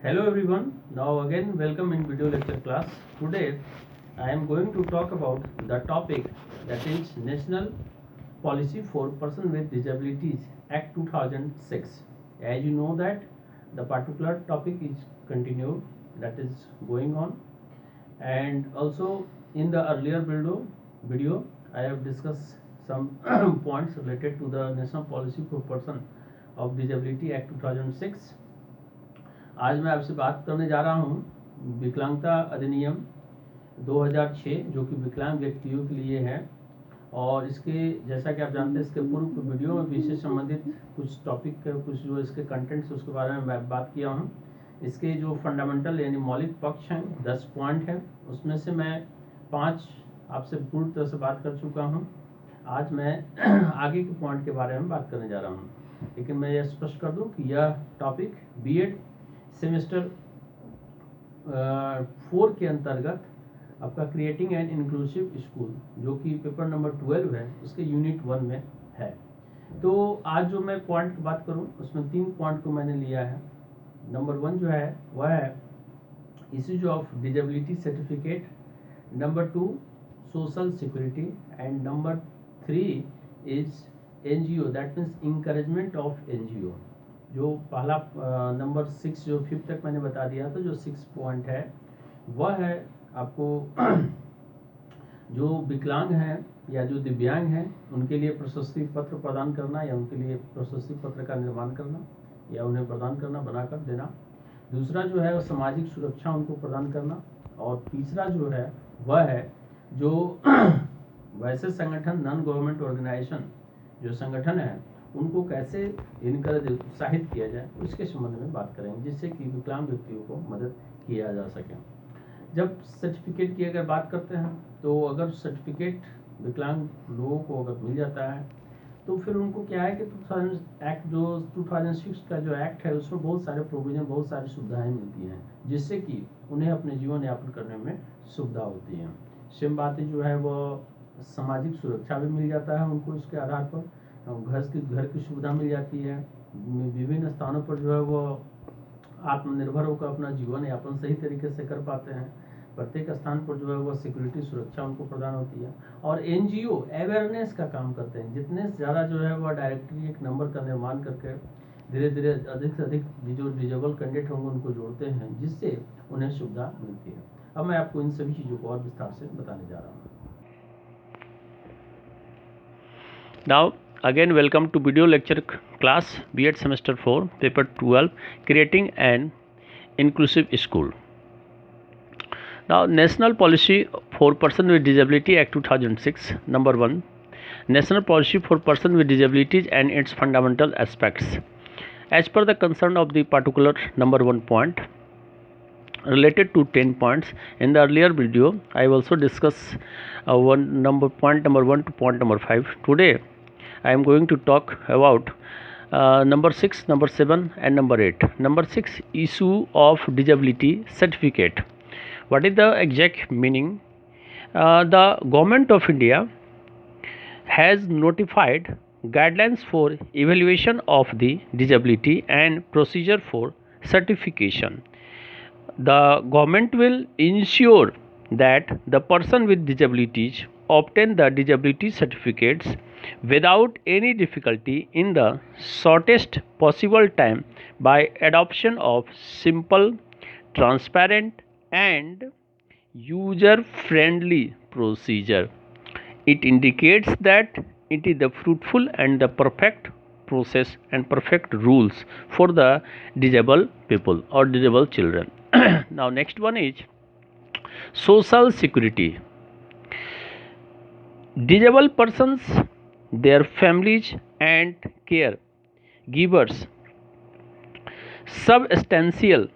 Hello everyone, now again welcome in video lecture class. Today I am going to talk about the topic that is National Policy for Person with Disabilities Act 2006. As you know that the particular topic is continued, that is going on, and also in the earlier video I have discussed some points related to the National Policy for Person of Disability Act 2006. आज मैं आपसे बात करने जा रहा हूँ विकलांगता अधिनियम 2006 जो कि विकलांग व्यक्तियों के लिए है। और इसके जैसा कि आप जानते हैं इसके पूर्व वीडियो में भी इससे संबंधित कुछ टॉपिक कुछ जो इसके कंटेंट्स उसके बारे में मैं बात किया हूँ। इसके जो फंडामेंटल यानी मौलिक पक्ष हैं 10 पॉइंट हैं, उसमें से मैं 5 आपसे पूर्ण तरह से बात कर चुका हूँ। आज मैं आगे के पॉइंट के बारे में बात करने जा रहा हूँ, लेकिन मैं यह स्पष्ट कर दूँ कि यह टॉपिक बीएड सेमेस्टर 4 के अंतर्गत आपका क्रिएटिंग एन इंक्लूसिव स्कूल जो कि पेपर नंबर 12 है उसके यूनिट 1 में है। तो आज जो मैं पॉइंट की बात करूं उसमें 3 पॉइंट को मैंने लिया है। नंबर 1 जो है वह है issues of disability certificate, number 2 social security and number 3 is NGO, that means encouragement of NGO. जो पहला नंबर 6 जो 5 तक मैंने बता दिया था, जो 6 पॉइंट है वह है आपको जो विकलांग हैं या जो दिव्यांग हैं उनके लिए प्रशस्ति पत्र प्रदान करना या उनके लिए प्रशस्ति पत्र का निर्माण करना या उन्हें प्रदान करना, बनाकर देना। दूसरा जो है सामाजिक सुरक्षा उनको प्रदान करना। और तीसरा जो है वह है जो वैसे संगठन नॉन गवर्नमेंट ऑर्गेनाइजेशन जो संगठन है उनको कैसे इनकरेज उत्साहित किया जाए उसके संबंध में बात करेंगे, जिससे कि विकलांग व्यक्तियों को मदद किया जा सके। जब सर्टिफिकेट की अगर बात करते हैं तो अगर सर्टिफिकेट विकलांग लोगों को अगर मिल जाता है तो फिर उनको क्या है कि 2006 का जो एक्ट है उसमें बहुत सारे प्रोविजन, बहुत सारी सुविधाएं मिलती हैं, जिससे कि उन्हें अपने जीवन यापन करने में सुविधा होती है। सेम बातें जो है वो सामाजिक सुरक्षा भी मिल जाता है उनको, इसके आधार पर घर की सुविधा मिल जाती है। विभिन्न स्थानों पर जो है वो आत्मनिर्भर होकर अपना जीवन यापन सही तरीके से कर पाते हैं। प्रत्येक स्थान पर जो है वो सिक्योरिटी सुरक्षा उनको प्रदान होती है। और एनजीओ अवेयरनेस का काम करते हैं, जितने ज़्यादा जो है वह डायरेक्टली एक नंबर का निर्माण करके धीरे धीरे अधिक से अधिक जो डिजेबल कैंडिडेट होंगे उनको जोड़ते हैं, जिससे उन्हें सुविधा मिलती है। अब मैं आपको इन सभी चीज़ों को और विस्तार से बताने जा रहा हूँ। Now again welcome to video lecture class B.Ed semester 4 paper 12 creating an inclusive school. Now National Policy for Person with Disability Act 2006, number 1, National Policy for Person with Disabilities and its fundamental aspects. As per the concern of the particular number 1 point related to 10 points in the earlier video, I also discussed point number 1 to point number 5. Today I am going to talk about number 6, number 7 and number 8. Number 6, issue of disability certificate. What is the exact meaning? The Government of India has notified guidelines for evaluation of the disability and procedure for certification. The government will ensure that the person with disabilities obtain the disability certificates without any difficulty in the shortest possible time by adoption of simple, transparent and user-friendly procedure. It indicates that it is the fruitful and the perfect process and perfect rules for the disabled people or disabled children. Now next one is social security. Disabled persons, their families and care givers substantial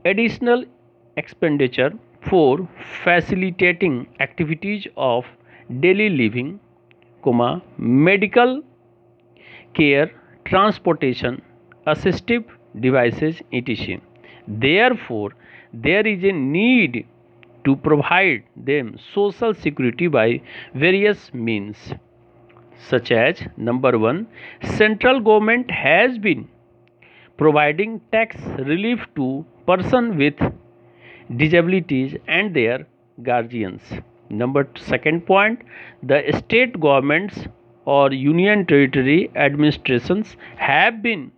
additional expenditure for facilitating activities of daily living, medical care, transportation, assistive devices, etc. Therefore, there is a need to provide them social security by various means, such as number 1, central government has been providing tax relief to persons with disabilities and their guardians. Number second point, the state governments or union territory administrations have been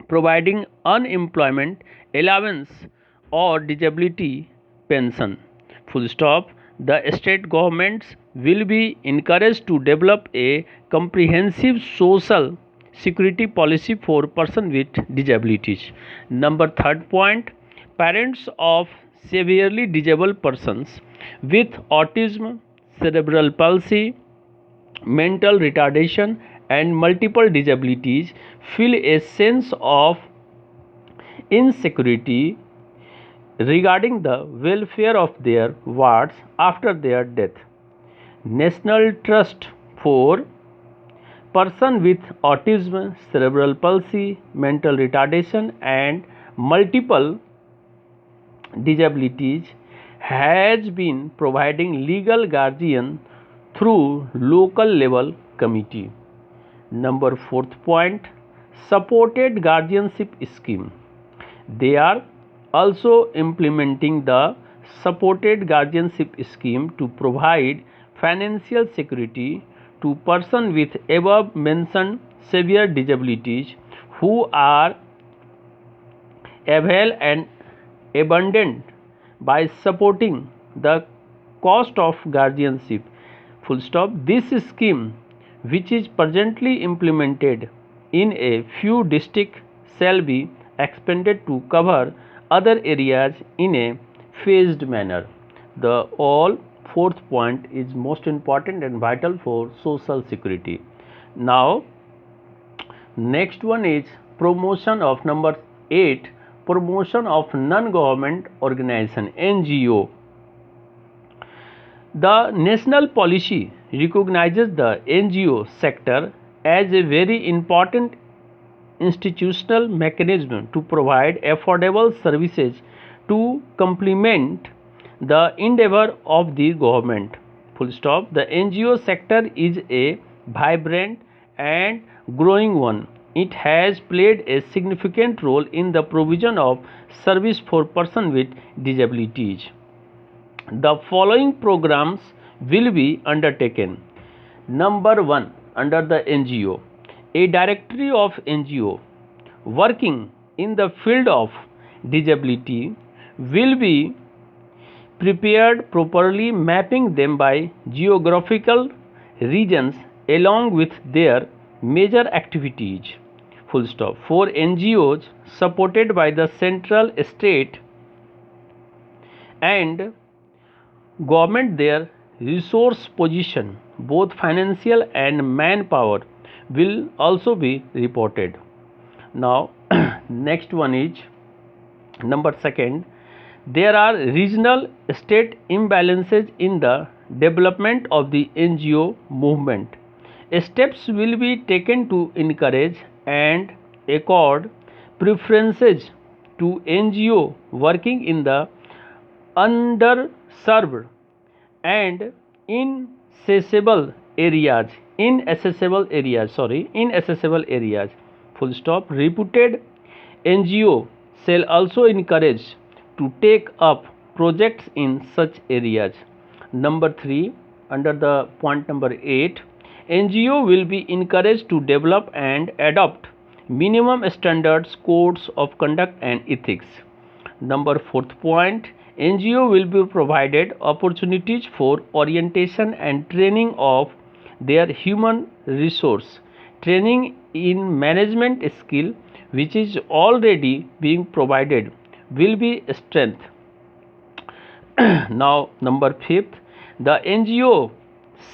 providing unemployment allowance or disability pension. Full stop. The state governments will be encouraged to develop a comprehensive social security policy for persons with disabilities. Number third point, parents of severely disabled persons with autism, cerebral palsy, mental retardation, and multiple disabilities feel a sense of insecurity regarding the welfare of their wards after their death. National Trust for Persons with Autism, Cerebral Palsy, Mental Retardation, and Multiple Disabilities has been providing legal guardian through local level committee. Number fourth point, supported guardianship scheme. They are also implementing the supported guardianship scheme to provide financial security to persons with above mentioned severe disabilities who are avail and abundant by supporting the cost of guardianship. Full stop. This scheme, which is presently implemented in a few districts, shall be expanded to cover other areas in a phased manner. The all fourth point is most important and vital for social security. Now, next one is promotion of number 8, promotion of non-government organization NGO. The national policy recognizes the NGO sector as a very important institutional mechanism to provide affordable services to complement the endeavor of the government. Full stop. The NGO sector is a vibrant and growing one. It has played a significant role in the provision of service for persons with disabilities. The following programs will be undertaken. Number 1, under the NGO, a directory of NGO working in the field of disability will be prepared properly, mapping them by geographical regions along with their major activities. Full stop. For NGOs supported by the central, state and government, their resource position, both financial and manpower, will also be reported. Now, next one is number 2. There are regional state imbalances in the development of the NGO movement. Steps will be taken to encourage and accord preferences to NGO working in the underserved and inaccessible areas. Full stop. Reputed NGO shall also encourage to take up projects in such areas. Number 3, under the point number 8, NGO will be encouraged to develop and adopt minimum standards, codes of conduct and ethics. Number 4th point, NGO will be provided opportunities for orientation and training of their human resource. Training in management skill, which is already being provided, will be strengthened. Now, number 5th, the NGO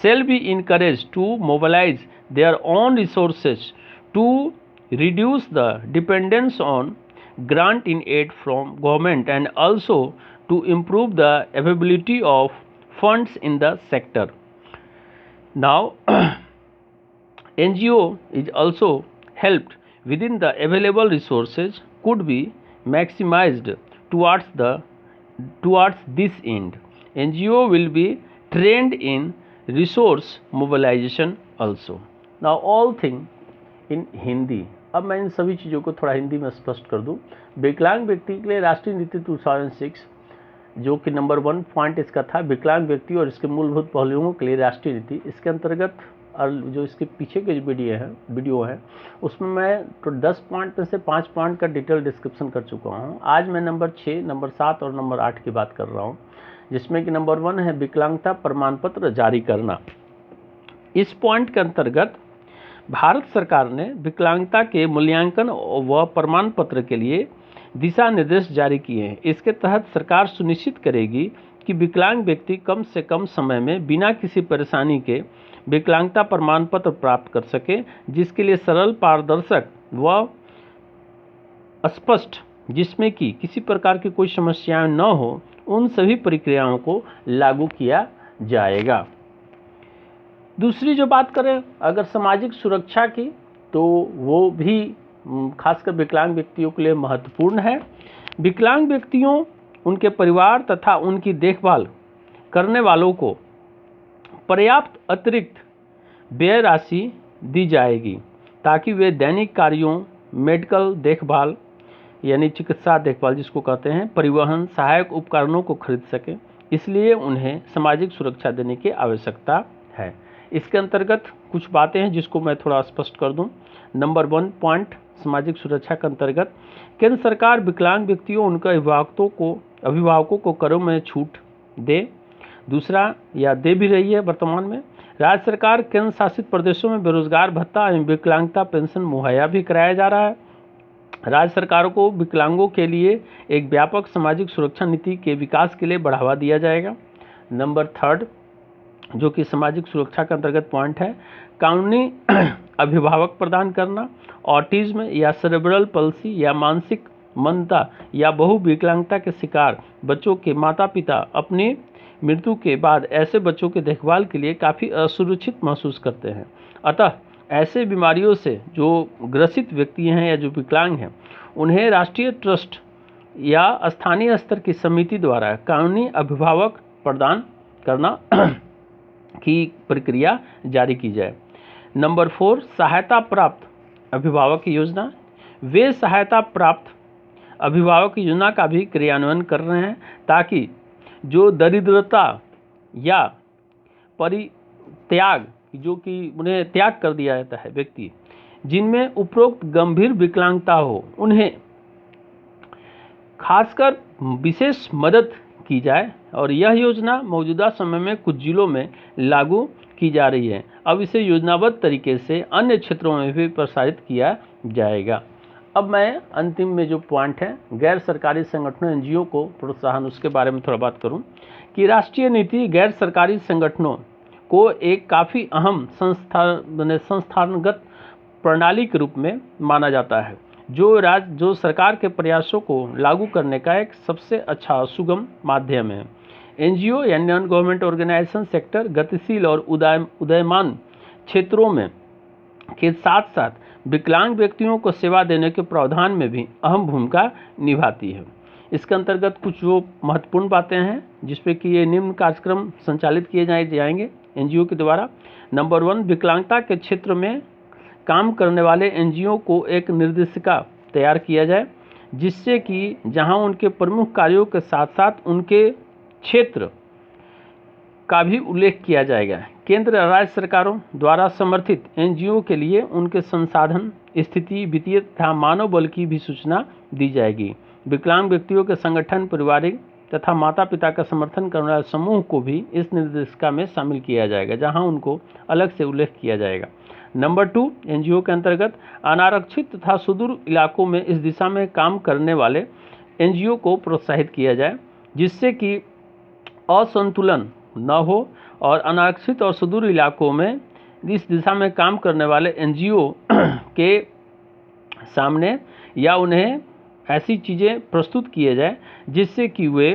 shall be encouraged to mobilize their own resources to reduce the dependence on grant in aid from government and also to improve the availability of funds in the sector. Now, NGO is also helped within the available resources could be maximized towards this end. NGO will be trained in resource mobilization also. Now, all thing in Hindi. अब मैं इन सभी चीज़ों को थोड़ा हिंदी में स्पष्ट कर दूं। विकलांग व्यक्ति के लिए राष्ट्रीय नीति 2006, जो कि नंबर 1 पॉइंट इसका था, विकलांग व्यक्ति और इसके मूलभूत पहलुओं के लिए राष्ट्रीय नीति। इसके अंतर्गत जो इसके पीछे के वीडियो है उसमें मैं तो 10 पॉइंट में से 5 पॉइंट का डिटेल डिस्क्रिप्शन कर चुका हूँ। आज मैं नंबर 6, नंबर 7 और नंबर 8 की बात कर रहा हूँ, जिसमें कि नंबर 1 है विकलांगता प्रमाण पत्र जारी करना। इस पॉइंट के अंतर्गत भारत सरकार ने विकलांगता के मूल्यांकन व प्रमाण पत्र के लिए दिशा निर्देश जारी किए हैं। इसके तहत सरकार सुनिश्चित करेगी कि विकलांग व्यक्ति कम से कम समय में बिना किसी परेशानी के विकलांगता प्रमाण पत्र प्राप्त कर सके, जिसके लिए सरल, पारदर्शक व स्पष्ट, जिसमें कि किसी प्रकार की कोई समस्याएं न हो, उन सभी प्रक्रियाओं को लागू किया जाएगा। दूसरी जो बात करें अगर सामाजिक सुरक्षा की, तो वो भी खासकर विकलांग व्यक्तियों के लिए महत्वपूर्ण है। विकलांग व्यक्तियों, उनके परिवार तथा उनकी देखभाल करने वालों को पर्याप्त अतिरिक्त व्यय राशि दी जाएगी, ताकि वे दैनिक कार्यों, मेडिकल देखभाल यानी चिकित्सा देखभाल जिसको कहते हैं, परिवहन, सहायक उपकरणों को खरीद सकें। इसलिए उन्हें सामाजिक सुरक्षा देने की आवश्यकता है। इसके अंतर्गत कुछ बातें हैं जिसको मैं थोड़ा स्पष्ट कर दूं। नंबर 1 पॉइंट सामाजिक सुरक्षा के अंतर्गत केंद्र सरकार विकलांग व्यक्तियों, उनके अभिभावकों को करों में छूट दे। दूसरा, या दे भी रही है वर्तमान में, राज्य सरकार केंद्र शासित प्रदेशों में बेरोजगार भत्ता एवं विकलांगता पेंशन मुहैया भी कराया जा रहा है। राज्य सरकारों को विकलांगों के लिए एक व्यापक सामाजिक सुरक्षा नीति के विकास के लिए बढ़ावा दिया जाएगा। नंबर 3 जो कि सामाजिक सुरक्षा के अंतर्गत पॉइंट है, कानूनी अभिभावक प्रदान करना। ऑटिज्म या सेरेब्रल पल्सी या मानसिक मंदता या बहुविकलांगता के शिकार बच्चों के माता पिता अपनी मृत्यु के बाद ऐसे बच्चों की देखभाल के लिए काफ़ी असुरक्षित महसूस करते हैं। अतः ऐसे बीमारियों से जो ग्रसित व्यक्ति हैं या जो विकलांग हैं, उन्हें राष्ट्रीय ट्रस्ट या स्थानीय स्तर की समिति द्वारा कानूनी अभिभावक प्रदान करना की प्रक्रिया जारी की जाए। नंबर 4 सहायता प्राप्त अभिभावक योजना। वे सहायता प्राप्त अभिभावक योजना का भी क्रियान्वयन कर रहे हैं, ताकि जो दरिद्रता या परित्याग, जो कि उन्हें त्याग कर दिया जाता है व्यक्ति, जिनमें उपरोक्त गंभीर विकलांगता हो, उन्हें खासकर विशेष मदद की जाए। और यह योजना मौजूदा समय में कुछ जिलों में लागू की जा रही है। अब इसे योजनाबद्ध तरीके से अन्य क्षेत्रों में भी प्रसारित किया जाएगा। अब मैं अंतिम में जो पॉइंट है, गैर सरकारी संगठनों एनजीओ को प्रोत्साहन, उसके बारे में थोड़ा बात करूं कि राष्ट्रीय नीति गैर सरकारी संगठनों को एक काफ़ी अहम संस्थानगत प्रणाली के रूप में माना जाता है, जो सरकार के प्रयासों को लागू करने का एक सबसे अच्छा सुगम माध्यम है। एनजीओ यानी नॉन गवर्नमेंट ऑर्गेनाइजेशन सेक्टर गतिशील और उदयमान क्षेत्रों में के साथ साथ विकलांग व्यक्तियों को सेवा देने के प्रावधान में भी अहम भूमिका निभाती है। इसके अंतर्गत कुछ जो महत्वपूर्ण बातें हैं जिसपे कि ये निम्न कार्यक्रम संचालित किए जाएंगे एनजीओ के द्वारा। नंबर 1 विकलांगता के क्षेत्र में काम करने वाले एनजीओ को एक निर्देशिका तैयार किया जाए, जिससे कि जहां उनके प्रमुख कार्यों के साथ साथ उनके क्षेत्र का भी उल्लेख किया जाएगा। केंद्र और राज्य सरकारों द्वारा समर्थित एनजीओ के लिए उनके संसाधन, स्थिति, वित्तीय तथा मानव बल की भी सूचना दी जाएगी। विकलांग व्यक्तियों के संगठन, पारिवारिक तथा माता पिता का समर्थन करने वाले समूह को भी इस निर्देशिका में शामिल किया जाएगा, जहां उनको अलग से उल्लेख किया जाएगा। नंबर 2 एनजीओ के अंतर्गत अनारक्षित तथा सुदूर इलाकों में इस दिशा में काम करने वाले एनजीओ को प्रोत्साहित किया जाए, जिससे कि असंतुलन न हो और अनारक्षित और सुदूर इलाकों में इस दिशा में काम करने वाले एनजीओ के सामने या उन्हें ऐसी चीज़ें प्रस्तुत किए जाए जिससे कि वे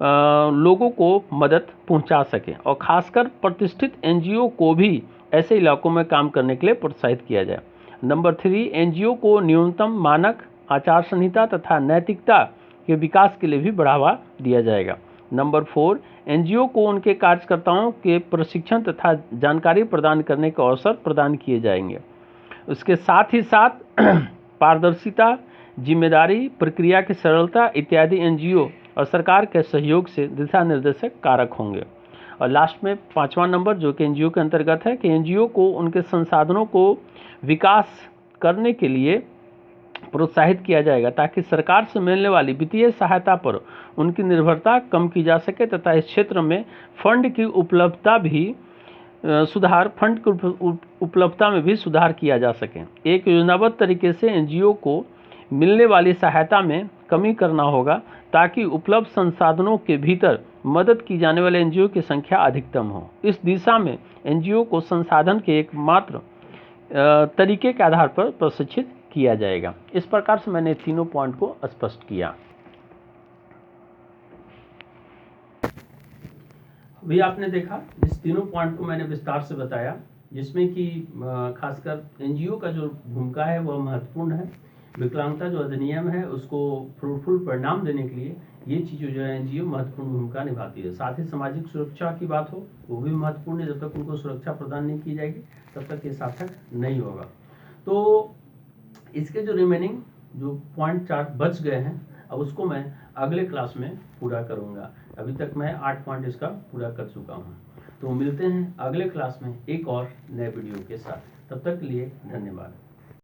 लोगों को मदद पहुंचा सकें, और खासकर प्रतिष्ठित एनजीओ को भी ऐसे इलाकों में काम करने के लिए प्रोत्साहित किया जाए। नंबर 3 एनजीओ को न्यूनतम मानक, आचार संहिता तथा नैतिकता के विकास के लिए भी बढ़ावा दिया जाएगा। नंबर 4 एनजीओ को उनके कार्यकर्ताओं के प्रशिक्षण तथा जानकारी प्रदान करने के अवसर प्रदान किए जाएंगे। उसके साथ ही साथ पारदर्शिता, जिम्मेदारी, प्रक्रिया की सरलता इत्यादि एनजीओ और सरकार के सहयोग से दिशा निर्देशक कारक होंगे। और लास्ट में 5वां नंबर जो कि एनजीओ के अंतर्गत है कि एनजीओ को उनके संसाधनों को विकास करने के लिए प्रोत्साहित किया जाएगा ताकि सरकार से मिलने वाली वित्तीय सहायता पर उनकी निर्भरता कम की जा सके तथा इस क्षेत्र में फंड की उपलब्धता में भी सुधार किया जा सके। एक योजनाबद्ध तरीके से एनजीओ को मिलने वाली सहायता में कमी करना होगा ताकि उपलब्ध संसाधनों के भीतर मदद की जाने वाले एनजीओ की संख्या अधिकतम हो। इस दिशा में एनजीओ को संसाधन के एकमात्र तरीके के आधार पर प्रशिक्षित किया जाएगा। इस प्रकार से मैंने तीनों पॉइंट को स्पष्ट किया। अभी आपने देखा इस तीनों पॉइंट को मैंने विस्तार से बताया, जिसमें कि खासकर एनजीओ का जो भूमिका है वह महत्वपूर्ण है। विकलांगता जो अधिनियम है उसको फ्रूटफुल परिणाम देने के लिए ये चीज़ें जो है एनजीओ महत्वपूर्ण भूमिका निभाती है। साथ ही सामाजिक सुरक्षा की बात हो वो भी महत्वपूर्ण है। जब तक उनको सुरक्षा प्रदान नहीं की जाएगी तब तक ये सार्थक नहीं होगा। तो इसके जो रिमेनिंग जो पॉइंट 4 बच गए हैं अब उसको मैं अगले क्लास में पूरा करूँगा। अभी तक मैं 8 पॉइंट इसका पूरा कर चुका हूँ। तो मिलते हैं अगले क्लास में एक और नए वीडियो के साथ। तब तक के लिए धन्यवाद।